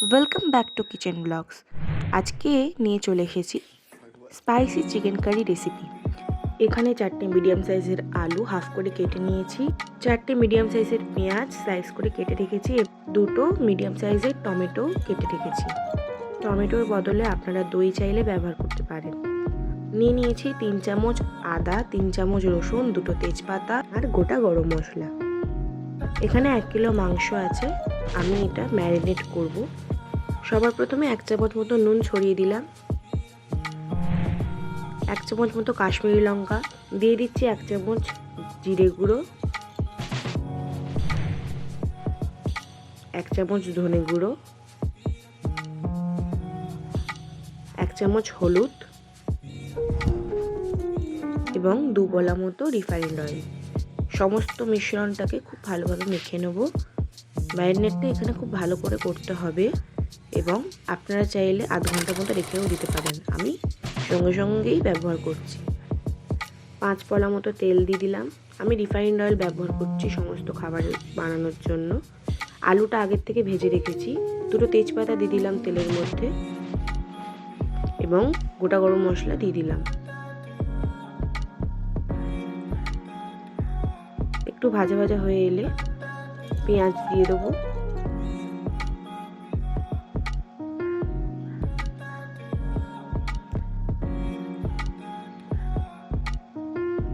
Welcome back to kitchen blogs. আজকে নিয়ে চলে এসেছি স্পাইসি চিকেন কারি রেসিপি। এখানে 4টে মিডিয়াম সাইজের আলু হাফ করে কেটে নিয়েছি, 4টে মিডিয়াম সাইজের পেঁয়াজ স্লাইস করে কেটে রেখেছি, 2টো মিডিয়াম সাইজের টমেটো কেটে রেখেছি। টমেটোর বদলে আপনারা দই চাইলে ব্যবহার করতে পারেন। নিয়ে নিয়েছি 3 চামচ আদা, 3 চামচ রসুন, 2টো তেজপাতা আর গোটা গরম মশলা। এখানে 1 কিলো মাংস আছে, আমি এটা ম্যারিনেট করব। সবার প্রথমে 1 চামচ মতো নুন ছড়িয়ে দিলাম, 1 চামচ মতো কাশ্মীরি লঙ্কা দিয়ে দিচ্ছি, 1 চামচ জিরে গুঁড়ো, 1 চামচ ধনে গুঁড়ো, 1 চামচ হলুদ এবং 2 বলা মতো রিফাইন্ড অয়েল। সমস্ত মিশ্রণটাকে খুব ভালোভাবে মেখে নেব। ম্যারিনেটটা এখানে খুব ভালো করে করতে হবে এবং আপনারা চাইলে আধ ঘন্টা মতো রেখেও দিতে পারেন। আমি সঙ্গে সঙ্গেই ব্যবহার করছি। 5 পলা মতো তেল দিয়ে দিলাম। আমি রিফাইন্ড অয়েল ব্যবহার করছি সমস্ত খাবার বানানোর জন্য। আলুটা আগের থেকে ভেজে রেখেছি। 2টো তেজপাতা দিয়ে দিলাম তেলের মধ্যে এবং গোটা গরম মশলা দিয়ে দিলাম। একটু ভাজা ভাজা হয়ে এলে পেঁয়াজ দিয়ে দেবো।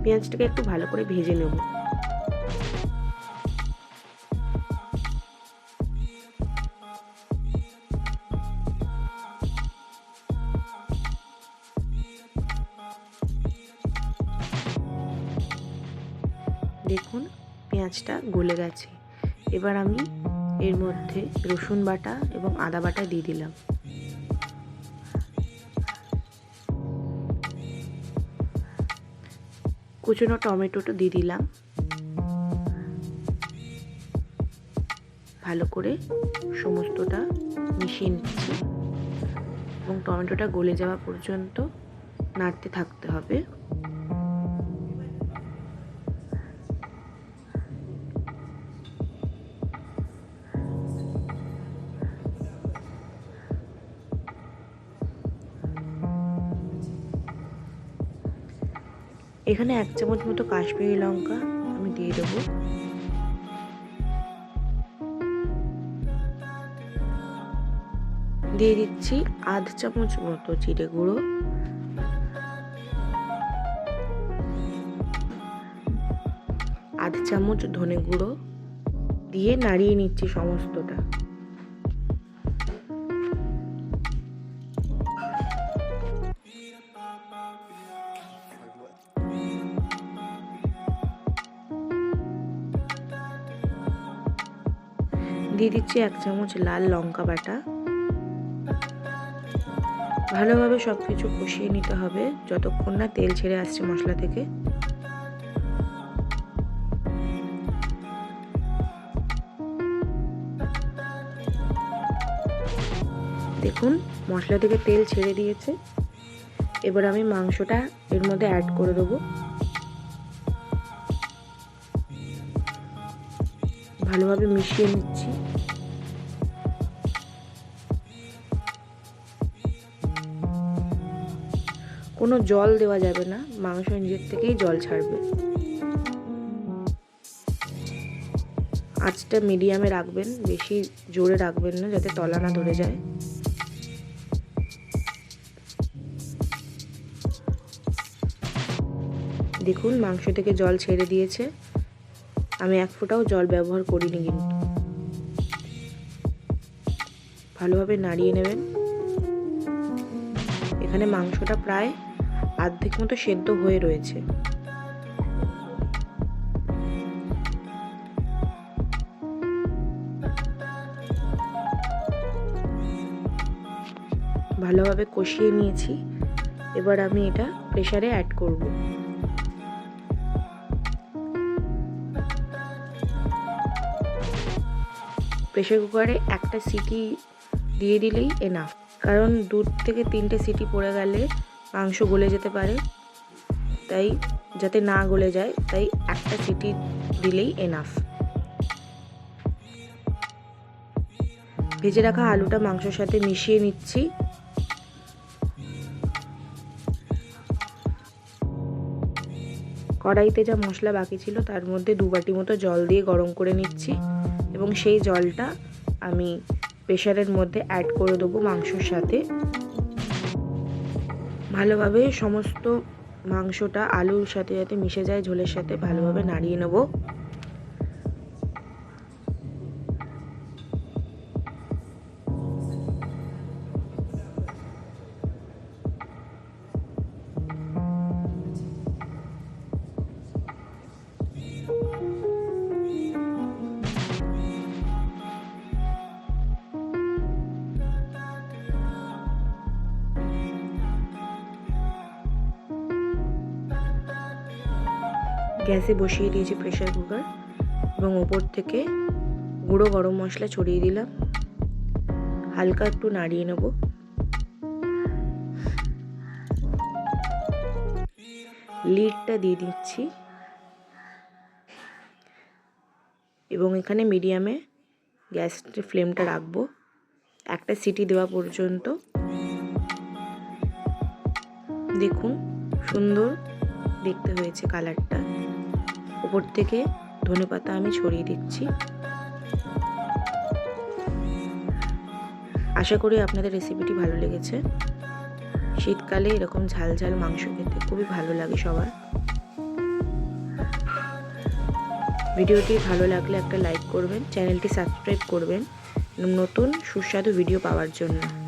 পেঁয়াজটাকে একটু ভালো করে ভেজে নেব। দেখুন পেঁয়াজটা গলে গেছে। এবার আমি এর মধ্যে রসুন বাটা এবং আদা বাটা দিয়ে দিলাম। কুচনো টমেটোটা দিয়ে দিলাম। ভালো করে সমস্তটা মিশিয়ে নিচ্ছি এবং টমেটোটা গলে যাওয়া পর্যন্ত নাড়তে থাকতে হবে। এখানে 1 চামচ মতো কাশ্মীরি লঙ্কা আমি দিয়ে দেবো। দিয়ে দিচ্ছি আধ চামচ মতো জিরে গুঁড়ো, আধ চামচ ধনে গুঁড়ো দিয়ে নাড়িয়ে নিচ্ছি সমস্তটা। দিয়ে দিচ্ছি 1 চামচ লাল লঙ্কা বাটা। ভালোভাবে সব কিছু কষিয়ে নিতে হবে যতক্ষণ না তেল ছেড়ে আসছে মশলা থেকে। দেখুন মশলা থেকে তেল ছেড়ে দিয়েছে। এবার আমি মাংসটা এর মধ্যে অ্যাড করে দেবো। ভালোভাবে মিশিয়ে নিচ্ছি। কোনো জল দেওয়া যাবে না, মাংস নিজের থেকেই জল ছাড়বে। আঁচটা মিডিয়ামে রাখবেন, বেশি জোরে রাখবেন না যাতে তলা না ধরে যায়। দেখুন মাংস থেকে জল ছেড়ে দিয়েছে। আমি 1 ফোঁটাও জল ব্যবহার করিনি কিন্তু। ভালোভাবে নাড়িয়ে নেবেন। এখানে মাংসটা প্রায় অর্ধেক মতো সেদ্ধ হয়ে রয়েছে। ভালোভাবে কষিয়ে নিয়েছি। এবার আমি এটা প্রেসারে অ্যাড করব। প্রেসার কুকারে একটা সিটি দিয়ে দিলেই এনাফ, কারণ 2 থেকে 3টে সিটি পড়ে গেলে মাংস গলে যেতে পারে। তাই যাতে না গলে যায় তাই একটা সিটি দিলেই এনাফ। ভেজে রাখা আলুটা মাংসের সাথে মিশিয়ে নিচ্ছি। কড়াইতে যা মশলা বাকি ছিল তার মধ্যে 2 বাটি মতো জল দিয়ে গরম করে নিচ্ছি এবং সেই জলটা আমি প্রেসারের মধ্যে অ্যাড করে দেবো মাংসর সাথে। ভালোভাবে সমস্ত মাংসটা আলুর সাথে যাতে মিশে যায় ঝোলের সাথে ভালোভাবে নাড়িয়ে নেব। গ্যাসে বসিয়ে দিয়েছি প্রেসার কুকার এবং ওপর থেকে গুঁড়ো গরম মশলা ছড়িয়ে দিলাম। হালকা একটু নাড়িয়ে নেব। লিডটা দিয়ে দিচ্ছি এবং এখানে মিডিয়ামে গ্যাসের ফ্লেমটা রাখবো একটা সিটি দেওয়া পর্যন্ত। দেখুন সুন্দর দেখতে হয়েছে কালারটা। উপর থেকে ধনেপাতা আমি ছড়িয়ে দিচ্ছি। আশা করি আপনাদের রেসিপিটি ভালো লেগেছে। শীতকালে এরকম ঝাল ঝাল মাংস খেতে খুবই ভালো লাগে সবার। ভিডিওটি ভালো লাগলে একটা লাইক করবেন, চ্যানেলটি সাবস্ক্রাইব করবেন নতুন সুস্বাদু ভিডিও পাওয়ার জন্য।